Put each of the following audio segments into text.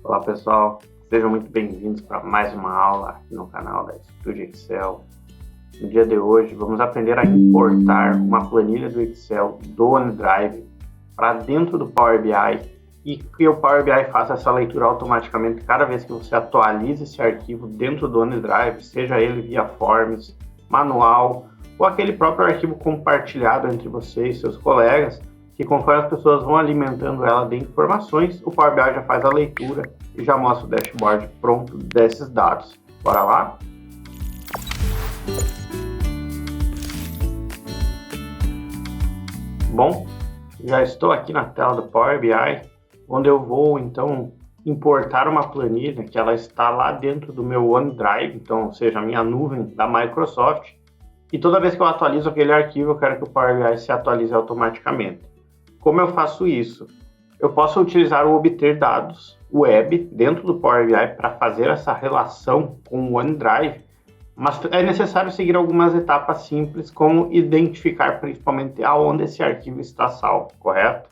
Olá pessoal, sejam muito bem-vindos para mais uma aula aqui no canal da Studio Excel. No dia de hoje vamos aprender a importar uma planilha do Excel do OneDrive para dentro do Power BI e que o Power BI faça essa leitura automaticamente cada vez que você atualiza esse arquivo dentro do OneDrive, seja ele via Forms, manual ou aquele próprio arquivo compartilhado entre você e seus colegas, que conforme as pessoas vão alimentando ela de informações, o Power BI já faz a leitura e já mostra o dashboard pronto desses dados. Bora lá? Bom, já estou aqui na tela do Power BI, onde eu vou então importar uma planilha que ela está lá dentro do meu OneDrive, então, ou seja, a minha nuvem da Microsoft, e toda vez que eu atualizo aquele arquivo, eu quero que o Power BI se atualize automaticamente. Como eu faço isso? Eu posso utilizar o obter dados web dentro do Power BI para fazer essa relação com o OneDrive, mas é necessário seguir algumas etapas simples, como identificar principalmente aonde esse arquivo está salvo, correto?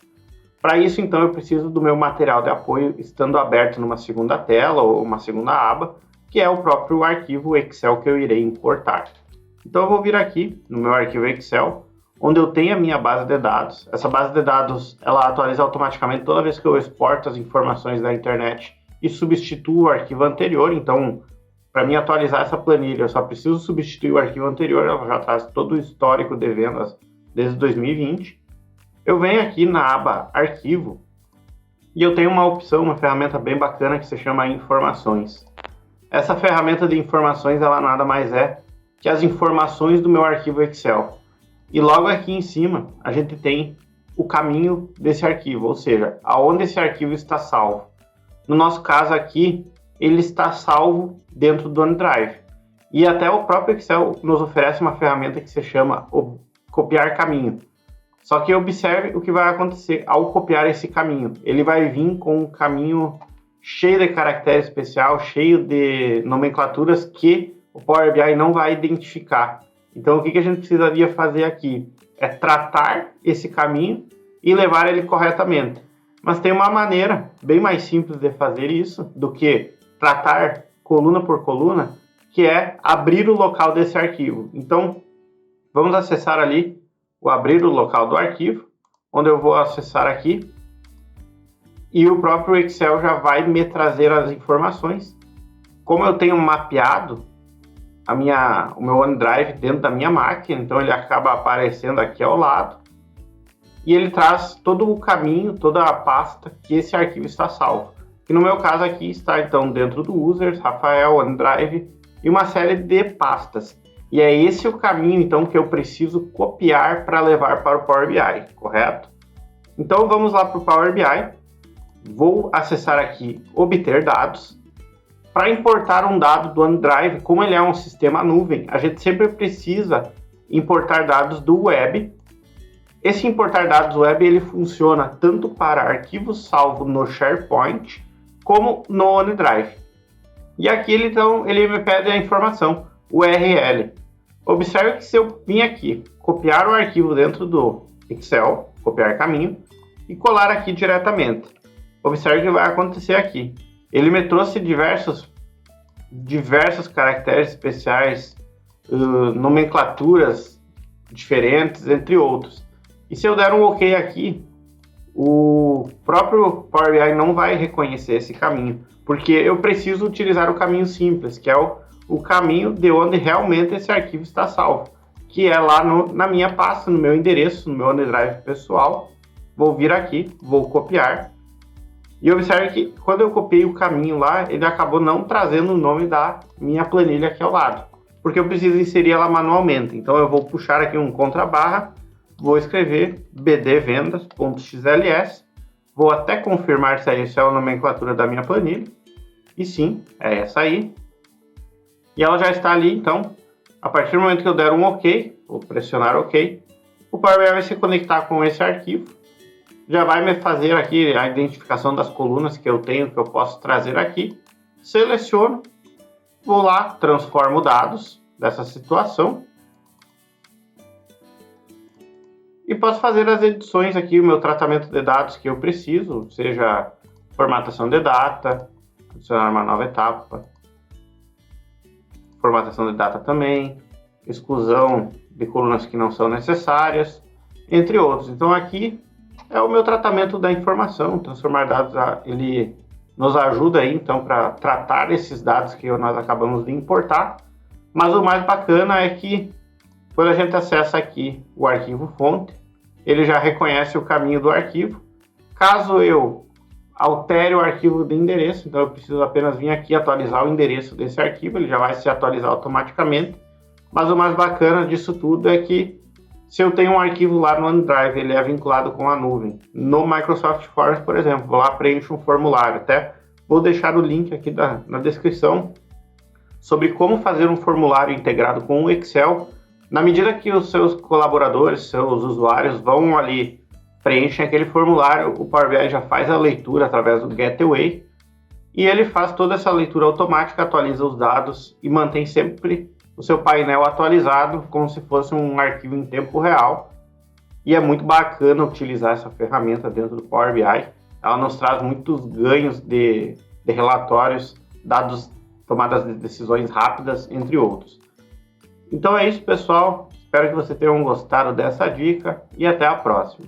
Para isso, então, eu preciso do meu material de apoio estando aberto numa segunda tela ou uma segunda aba, que é o próprio arquivo Excel que eu irei importar. Então, eu vou vir aqui no meu arquivo Excel, onde eu tenho a minha base de dados. Essa base de dados, ela atualiza automaticamente toda vez que eu exporto as informações da internet e substituo o arquivo anterior. Então, para mim atualizar essa planilha, eu só preciso substituir o arquivo anterior, ela já traz todo o histórico de vendas desde 2020. Eu venho aqui na aba Arquivo e eu tenho uma opção, uma ferramenta bem bacana que se chama Informações. Essa ferramenta de informações, ela nada mais é que as informações do meu arquivo Excel. E logo aqui em cima, a gente tem o caminho desse arquivo, ou seja, aonde esse arquivo está salvo. No nosso caso aqui, ele está salvo dentro do OneDrive. E até o próprio Excel nos oferece uma ferramenta que se chama Copiar Caminho. Só que observe o que vai acontecer ao copiar esse caminho. Ele vai vir com um caminho cheio de caractere especial, cheio de nomenclaturas que o Power BI não vai identificar. Então, o que a gente precisaria fazer aqui é tratar esse caminho e levar ele corretamente. Mas tem uma maneira bem mais simples de fazer isso do que tratar coluna por coluna, que é abrir o local desse arquivo. Então, vamos acessar ali o abrir o local do arquivo, onde eu vou acessar aqui e o próprio Excel já vai me trazer as informações. Como eu tenho mapeado o meu OneDrive dentro da minha máquina, então ele acaba aparecendo aqui ao lado e ele traz todo o caminho, toda a pasta que esse arquivo está salvo. Que no meu caso aqui está então dentro do Users, Rafael, OneDrive e uma série de pastas. E é esse o caminho então que eu preciso copiar para levar para o Power BI, correto? Então vamos lá para o Power BI, vou acessar aqui obter dados. Para importar um dado do OneDrive, como ele é um sistema nuvem, a gente sempre precisa importar dados do web. Esse importar dados web ele funciona tanto para arquivos salvos no SharePoint como no OneDrive. E aqui ele me pede a informação, URL. Observe que se eu vim aqui, copiar o arquivo dentro do Excel, copiar caminho, e colar aqui diretamente, observe o que vai acontecer aqui. Ele me trouxe diversos caracteres especiais, nomenclaturas diferentes, entre outros. E se eu der um OK aqui, o próprio Power BI não vai reconhecer esse caminho, porque eu preciso utilizar o caminho simples, que é o caminho de onde realmente esse arquivo está salvo, que é lá na minha pasta, no meu endereço, no meu OneDrive pessoal. Vou vir aqui, vou copiar. E observe que quando eu copiei o caminho lá, ele acabou não trazendo o nome da minha planilha aqui ao lado, porque eu preciso inserir ela manualmente. Então eu vou puxar aqui um contrabarra, vou escrever bdvendas.xls, vou até confirmar se essa é a nomenclatura da minha planilha, e sim, é essa aí. E ela já está ali, então, a partir do momento que eu der um OK, vou pressionar OK, o Power BI vai se conectar com esse arquivo, já vai me fazer aqui a identificação das colunas que eu tenho, que eu posso trazer aqui. Seleciono, vou lá, transformo dados dessa situação. E posso fazer as edições aqui, o meu tratamento de dados que eu preciso, seja formatação de data, adicionar uma nova etapa, formatação de data também, exclusão de colunas que não são necessárias, entre outros. Então aqui é o meu tratamento da informação. Transformar dados, ele nos ajuda aí então para tratar esses dados que nós acabamos de importar, mas o mais bacana é que quando a gente acessa aqui o arquivo fonte, ele já reconhece o caminho do arquivo. Caso eu altere o arquivo de endereço, então eu preciso apenas vir aqui atualizar o endereço desse arquivo, ele já vai se atualizar automaticamente. Mas o mais bacana disso tudo é que se eu tenho um arquivo lá no OneDrive, ele é vinculado com a nuvem. No Microsoft Forms, por exemplo, vou lá, preencho um formulário. Até vou deixar o link aqui na descrição sobre como fazer um formulário integrado com o Excel. Na medida que os seus colaboradores, seus usuários vão ali, preenchem aquele formulário, o Power BI já faz a leitura através do Gateway e ele faz toda essa leitura automática, atualiza os dados e mantém sempre o seu painel atualizado como se fosse um arquivo em tempo real. E é muito bacana utilizar essa ferramenta dentro do Power BI. Ela nos traz muitos ganhos de relatórios, dados, tomadas de decisões rápidas, entre outros. Então é isso, pessoal. Espero que vocês tenham gostado dessa dica e até a próxima.